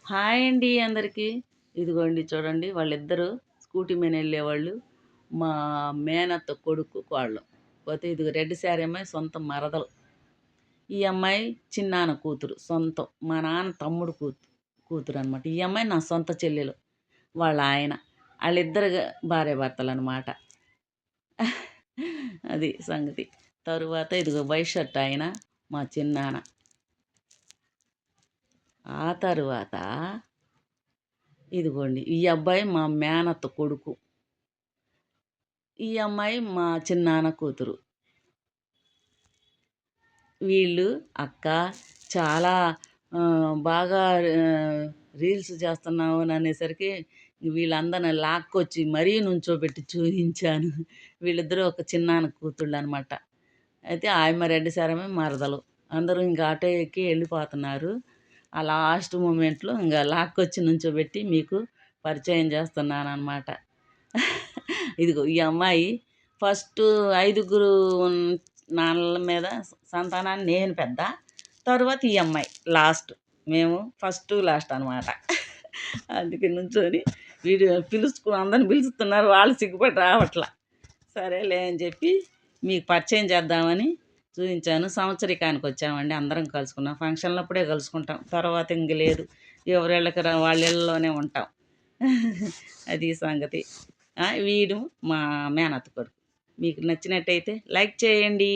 Hi అండి అందరికీ. ఇదిగోండి చూడండి వాళ్ళిద్దరూ స్కూటీ మీద వెళ్ళేవాళ్ళు. మా మేనత్త కొడుకు, కోడలు. పోతే ఇదిగో రెడ్ శారీ అమ్మాయి సొంత మరదలు. ఈ అమ్మాయి చిన్నాన్న కూతురు సొంతం. మా నాన్న తమ్ముడు కూతురు అనమాట. ఈ అమ్మాయి నా సొంత చెల్లెలు. వాళ్ళ ఆయన. వాళ్ళిద్దరు భార్యాభర్తలనమాట. అది సంగతి. తరువాత ఇదిగో వైట్ షర్ట్ ఆయన మా చిన్నాన్న. ఆ తరువాత ఇదిగోండి ఈ అబ్బాయి మా మేనత్త కొడుకు. ఈ అమ్మాయి మా చిన్నాన్న కూతురు. వీళ్ళు అక్క చాలా బాగా రీల్స్ చేస్తున్నావు అని అనేసరికి వీళ్ళందరిని లాక్కొచ్చి మరీ నుంచోబెట్టి చూయించాను. వీళ్ళిద్దరూ ఒక చిన్నాన్న కూతుళ్ళు అనమాట. అయితే ఆయమ్మ రెడ్డి సారమే మరదలు. అందరూ ఇంకా ఆటో ఎక్కి వెళ్ళిపోతున్నారు. ఆ లాస్ట్ మూమెంట్లో ఇంకా లాక్కొచ్చి నుంచోబెట్టి మీకు పరిచయం చేస్తున్నానన్నమాట. ఇదిగో ఈ అమ్మాయి ఫస్ట్ 5గురు నాన్నల మీద సంతానాన్ని నేను పెద్ద. తరువాత ఈ అమ్మాయి లాస్ట్. మేము ఫస్ట్ లాస్ట్ అనమాట. అందుకే నుంచొని వీడియో అందరిని పిలుస్తున్నారు. వాళ్ళు సిగ్గుపడి రావట్లా. సరేలే అని చెప్పి మీకు పరిచయం చేద్దామని చూపించాను. సంవత్సరికానికి వచ్చామండి. అందరం కలుసుకున్నాం. ఫంక్షన్లప్పుడే కలుసుకుంటాం. తర్వాత ఇంక లేదు. ఎవరిళ్ళకి వాళ్ళ ఇళ్ళలోనే ఉంటాం. అది సంగతి. వీడు మా మేనత్త కొడుకు. మీకు నచ్చినట్టయితే లైక్ చేయండి.